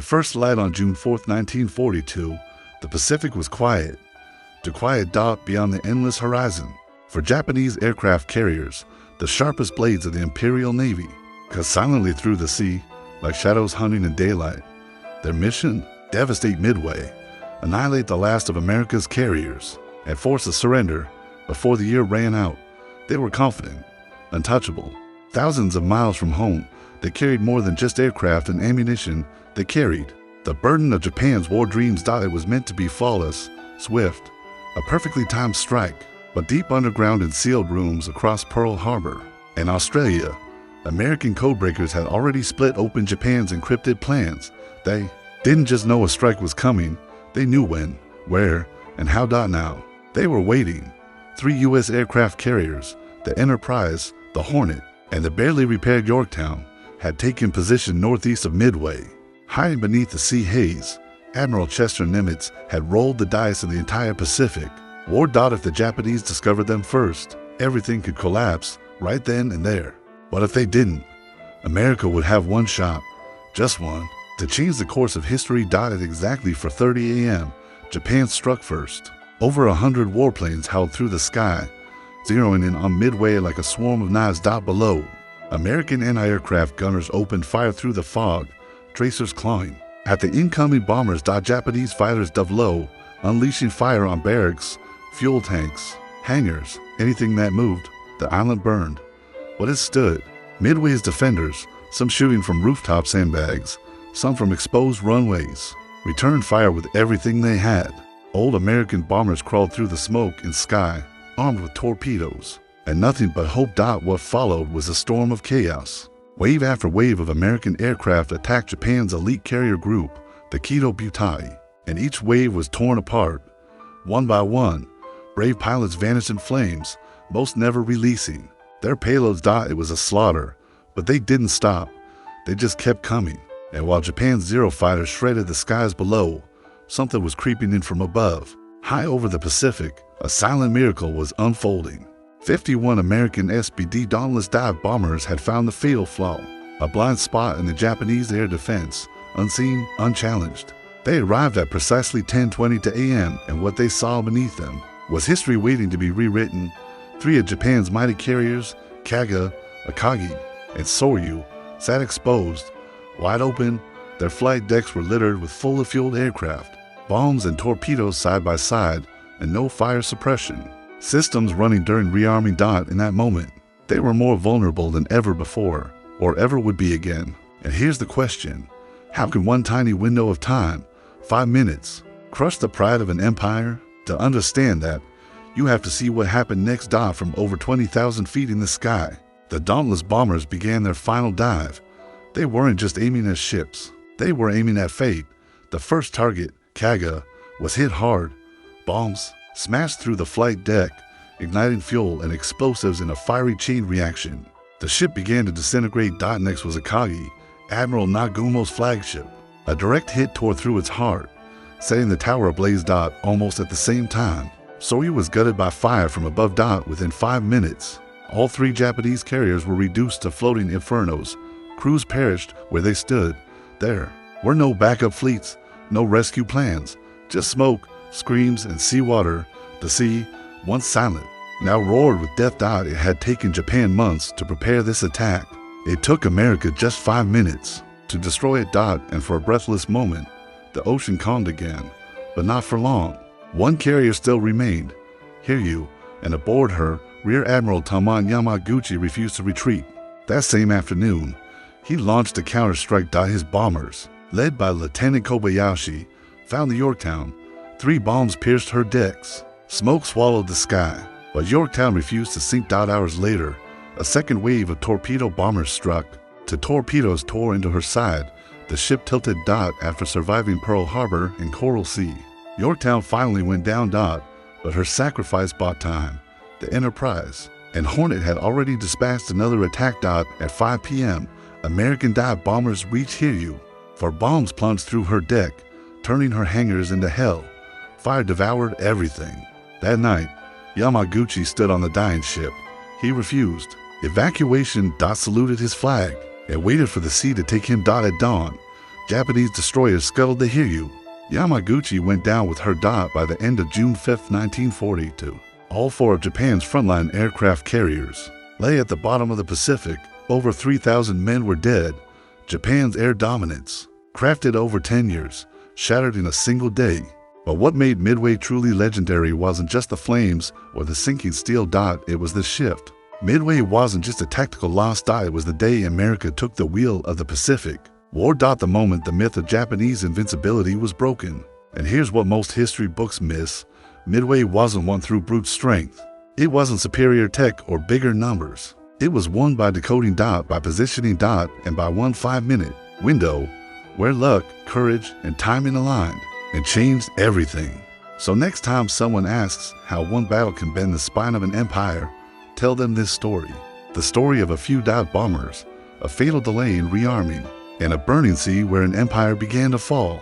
At first light on June 4, 1942, the Pacific was quiet, too quiet beyond the endless horizon. For Japanese aircraft carriers, the sharpest blades of the Imperial Navy, cut silently through the sea like shadows hunting in daylight. Their mission? Devastate Midway, annihilate the last of America's carriers, and force a surrender before the year ran out. They were confident, untouchable. Thousands of miles from home, they carried more than just aircraft and ammunition. They carried the burden of Japan's war dreams. It was meant to be flawless, swift, a perfectly timed strike. But deep underground in sealed rooms across Pearl Harbor and Australia, American codebreakers had already split open Japan's encrypted plans. They didn't just know a strike was coming, they knew when, where, and how. Now, they were waiting. 3 U.S. aircraft carriers, the Enterprise, the Hornet, and the barely repaired Yorktown, had taken position northeast of Midway. Hiding beneath the sea haze, Admiral Chester Nimitz had rolled the dice in the entire Pacific. War. If the Japanese discovered them first, everything could collapse right then and there. But if they didn't, America would have one shot, just one, to change the course of history. At exactly 4:30 a.m., Japan struck first. Over 100 warplanes howled through the sky, zeroing in on Midway like a swarm of knives. Below, American anti-aircraft gunners opened fire through the fog, tracers clawing at the incoming bombers. Japanese fighters dove low, unleashing fire on barracks, fuel tanks, hangars, anything that moved. The island burned, but it stood. Midway's defenders, some shooting from rooftop sandbags, some from exposed runways, returned fire with everything they had. Old American bombers crawled through the smoke and sky, armed with torpedoes, and nothing but hope. What followed was a storm of chaos. Wave after wave of American aircraft attacked Japan's elite carrier group, the Kido Butai, and each wave was torn apart. One by one, brave pilots vanished in flames, most never releasing their payloads. It was a slaughter, but they didn't stop. They just kept coming. And while Japan's Zero fighters shredded the skies below, something was creeping in from above. High over the Pacific, a silent miracle was unfolding. 51 American SBD Dauntless dive bombers had found the fatal flaw, a blind spot in the Japanese air defense, unseen, unchallenged. They arrived at precisely 10:20 a.m., and what they saw beneath them was history waiting to be rewritten. 3 of Japan's mighty carriers, Kaga, Akagi, and Soryu, sat exposed, wide open. Their flight decks were littered with fully fueled aircraft, bombs and torpedoes side by side, and no fire suppression systems running during rearming. In that moment, they were more vulnerable than ever before, or ever would be again. And here's the question: how can one tiny window of time, 5 minutes, crush the pride of an empire? To understand that, you have to see what happened next. From over 20,000 feet in the sky, the dauntless bombers began their final dive. They weren't just aiming at ships, they were aiming at fate. The first target, Kaga, was hit hard. Bombs smashed through the flight deck, igniting fuel and explosives in a fiery chain reaction. The ship began to disintegrate. Next was Akagi, Admiral Nagumo's flagship. A direct hit tore through its heart, setting the tower ablaze. Almost at the same time, Soryu was gutted by fire from above. Within 5 minutes, all 3 Japanese carriers were reduced to floating infernos. Crews perished where they stood. There were no backup fleets, no rescue plans, just smoke, screams, and seawater. The sea, once silent, now roared with death. It had taken Japan months to prepare this attack. It took America just 5 minutes to destroy it. And for a breathless moment, the ocean calmed again, but not for long. One carrier still remained, Hiryu, and aboard her, Rear Admiral Taman Yamaguchi refused to retreat. That same afternoon, he launched a counterstrike. His bombers, led by Lieutenant Kobayashi, found the Yorktown. 3 bombs pierced her decks. Smoke swallowed the sky, but Yorktown refused to sink. Hours later, a second wave of torpedo bombers struck. The torpedoes tore into her side. The ship tilted. After surviving Pearl Harbor and Coral Sea, Yorktown finally went down. But her sacrifice bought time. The Enterprise and Hornet had already dispatched another attack. At 5 p.m., American dive bombers reached Hiryu, for bombs plunged through her deck, turning her hangars into hell. Fire devoured everything. That night, Yamaguchi stood on the dying ship. He refused. Evacuation. Saluted his flag and waited for the sea to take him. At dawn, Japanese destroyers scuttled the Hiryu. Yamaguchi went down with her dot by the end of June 5, 1942. All four of Japan's frontline aircraft carriers lay at the bottom of the Pacific. Over 3,000 men were dead. Japan's air dominance, crafted over 10 years, shattered in a single day. But what made Midway truly legendary wasn't just the flames or the sinking steel dot, it was the shift. Midway wasn't just a tactical lost dot, it was the day America took the wheel of the Pacific. War. The moment the myth of Japanese invincibility was broken. And here's what most history books miss: Midway wasn't won through brute strength. It wasn't superior tech or bigger numbers. It was won by decoding dot, by positioning dot, and by one 5-minute window where luck, courage, and timing aligned and changed everything. So next time someone asks how one battle can bend the spine of an empire, tell them this story. The story of a few dot bombers, a fatal delay in rearming, and a burning sea where an empire began to fall.